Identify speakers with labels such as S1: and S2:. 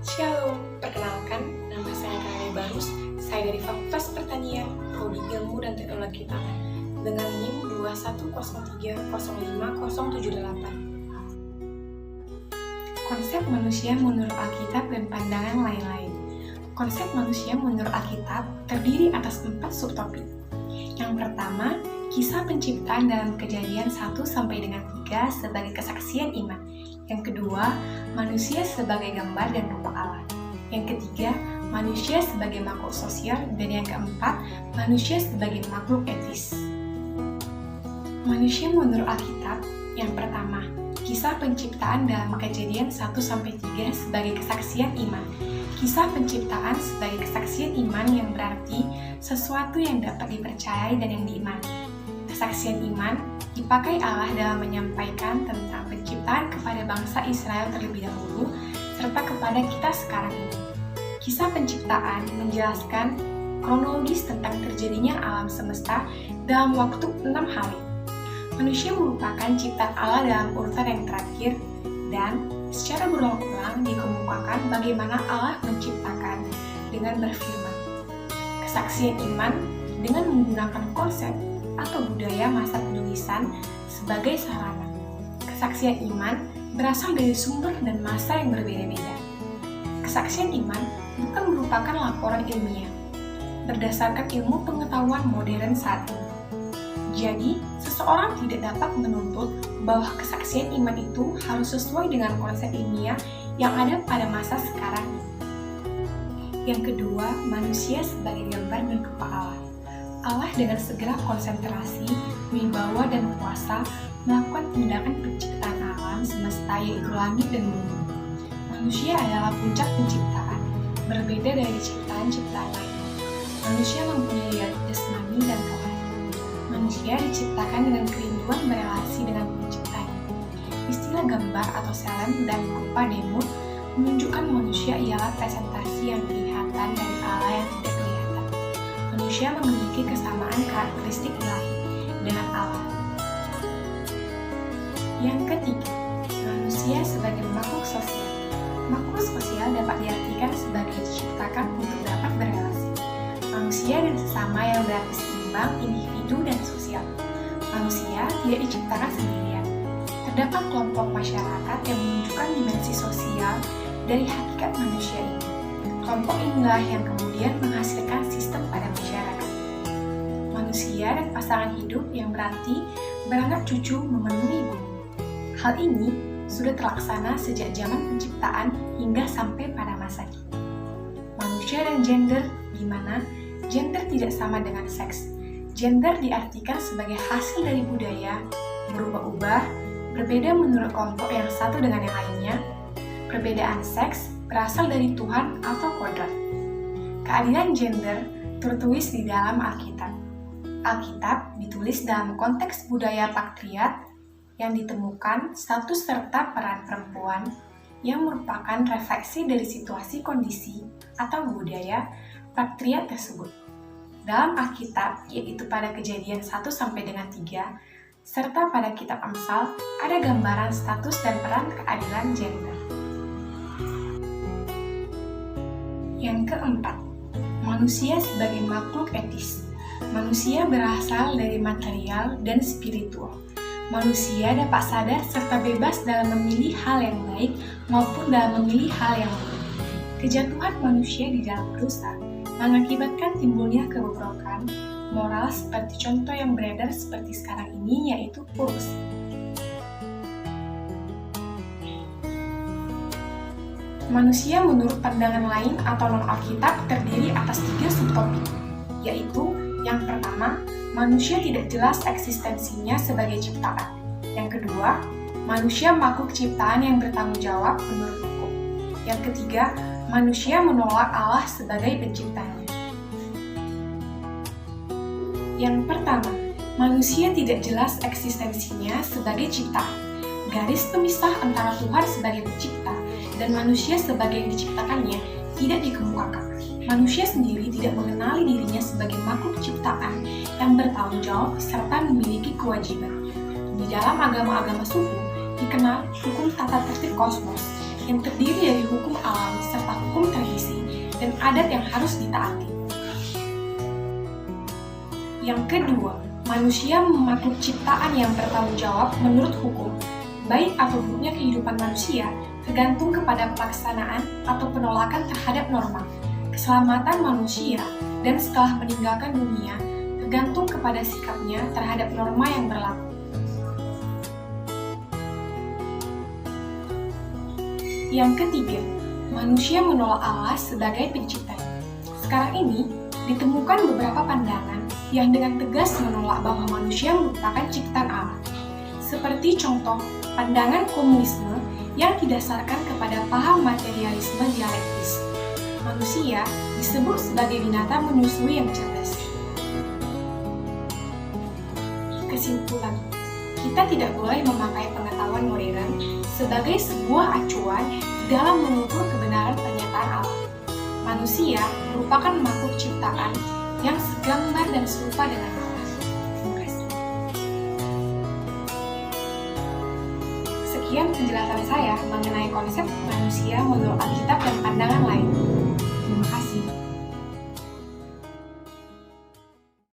S1: Shalom, perkenalkan, nama saya Kare Barus. Saya dari Fakultas Pertanian, Prodi Ilmu dan Teknologi Pangan, dengan NIM 21030578. Konsep manusia menurut Alkitab dan pandangan lain-lain. Konsep manusia menurut Alkitab terdiri atas 4 subtopik. Yang pertama, kisah penciptaan dalam Kejadian 1-3 sebagai kesaksian iman. Yang kedua, manusia sebagai gambar dan rupa Allah. Yang ketiga, manusia sebagai makhluk sosial. Dan yang keempat, manusia sebagai makhluk etis. Manusia menurut Alkitab, yang pertama, kisah penciptaan dalam Kejadian 1-3 sebagai kesaksian iman. Kisah penciptaan sebagai kesaksian iman yang berarti sesuatu yang dapat dipercayai dan yang diimani. Kesaksian iman dipakai Allah dalam menyampaikan tentang penciptaan kepada bangsa Israel terlebih dahulu, serta kepada kita sekarang ini. Kisah penciptaan menjelaskan kronologis tentang terjadinya alam semesta dalam waktu 6 hari. Manusia merupakan ciptaan Allah dalam urutan yang terakhir, dan secara berulang-ulang dikemukakan bagaimana Allah menciptakan dengan berfirman. Kesaksian iman dengan menggunakan konsep atau budaya masa penulisan sebagai sarana. Kesaksian iman berasal dari sumber dan masa yang berbeda-beda. Kesaksian iman bukan merupakan laporan ilmiah berdasarkan ilmu pengetahuan modern saat ini. Jadi, seseorang tidak dapat menuntut bahwa kesaksian iman itu harus sesuai dengan konsep ilmiah yang ada pada masa sekarang. Yang kedua, manusia sebagai gambar dan rupa Allah. Allah dengan segera konsentrasi, wibawa, dan kuasa melakukan tindakan penciptaan alam semesta yaitu langit dan bumi. Manusia adalah puncak penciptaan, berbeda dari ciptaan-ciptaan lain. Manusia mempunyai jasmani dan rohani. Manusia diciptakan dengan kerinduan berelasi dengan penciptanya. Istilah gambar atau selem dan rupa demut menunjukkan manusia ialah presentasi yang kelihatan dari Allah yang tidak kelihatan. Manusia memiliki kesamaan karakteristik ilahi dengan Allah. Yang ketiga, manusia sebagai makhluk sosial. Makhluk sosial dapat diartikan sebagai diciptakan untuk dapat berelasi. Manusia dan sesama yang berarti seimbang, individu dan sosial. Manusia tidak diciptakan sendirian. Terdapat kelompok masyarakat yang menunjukkan dimensi sosial dari hakikat manusia ini. Kelompok inilah yang kemudian menghasilkan sistem pada masyarakat. Manusia dan pasangan hidup yang berarti beranak cucu memenuhi bumi. Hal ini sudah terlaksana sejak zaman penciptaan hingga sampai pada masa kini. Manusia dan gender, di mana gender tidak sama dengan seks. Gender diartikan sebagai hasil dari budaya, berubah-ubah, berbeda menurut kelompok yang satu dengan yang lainnya. Perbedaan seks berasal dari Tuhan atau kodrat. Keadilan gender tertulis di dalam Alkitab. Alkitab ditulis dalam konteks budaya patriarkat yang ditemukan status serta peran perempuan yang merupakan refleksi dari situasi kondisi atau budaya patriarkat tersebut. Dalam Alkitab, yaitu pada Kejadian 1-3, serta pada kitab Amsal, ada gambaran status dan peran keadilan gender. Yang keempat, manusia sebagai makhluk etis. Manusia berasal dari material dan spiritual. Manusia dapat sadar serta bebas dalam memilih hal yang baik maupun dalam memilih hal yang buruk. Kejatuhan manusia di dalam dosa mengakibatkan timbulnya kebobrokan moral seperti contoh yang beredar seperti sekarang ini, yaitu korupsi. Manusia menurut pandangan lain atau non-Alkitab terdiri atas 3 subtopik, yaitu yang pertama, manusia tidak jelas eksistensinya sebagai ciptaan. Yang kedua, manusia makhluk ciptaan yang bertanggung jawab menurut hukum. Yang ketiga, manusia menolak Allah sebagai penciptanya. Yang pertama, manusia tidak jelas eksistensinya sebagai ciptaan. Garis pemisah antara Tuhan sebagai pencipta dan manusia sebagai yang diciptakannya tidak dikemukakan. Manusia sendiri tidak mengenali dirinya sebagai makhluk ciptaan yang bertanggung jawab serta memiliki kewajiban. Di dalam agama-agama suku, dikenal hukum tata tertib kosmos yang terdiri dari hukum alam serta adat yang harus ditaati. Yang kedua, manusia makhluk ciptaan yang bertanggung jawab menurut hukum. Baik atau buruknya kehidupan manusia tergantung kepada pelaksanaan atau penolakan terhadap norma. Keselamatan manusia dan setelah meninggalkan dunia tergantung kepada sikapnya terhadap norma yang berlaku. Yang ketiga, manusia menolak Allah sebagai pencipta. Sekarang ini, ditemukan beberapa pandangan yang dengan tegas menolak bahwa manusia merupakan ciptaan Allah. Seperti contoh, pandangan komunisme yang didasarkan kepada paham materialisme dialektis. Manusia disebut sebagai binatang menyusui yang cerdas. Kesimpulan, kita tidak boleh memakai pengetahuan modern sebagai sebuah acuan dalam mengukur kebenaran pernyataan Allah. Manusia merupakan makhluk ciptaan yang segambar dan serupa dengan Allah. Terima kasih. Sekian penjelasan saya mengenai konsep manusia menurut Alkitab dan pandangan lain. Terima kasih.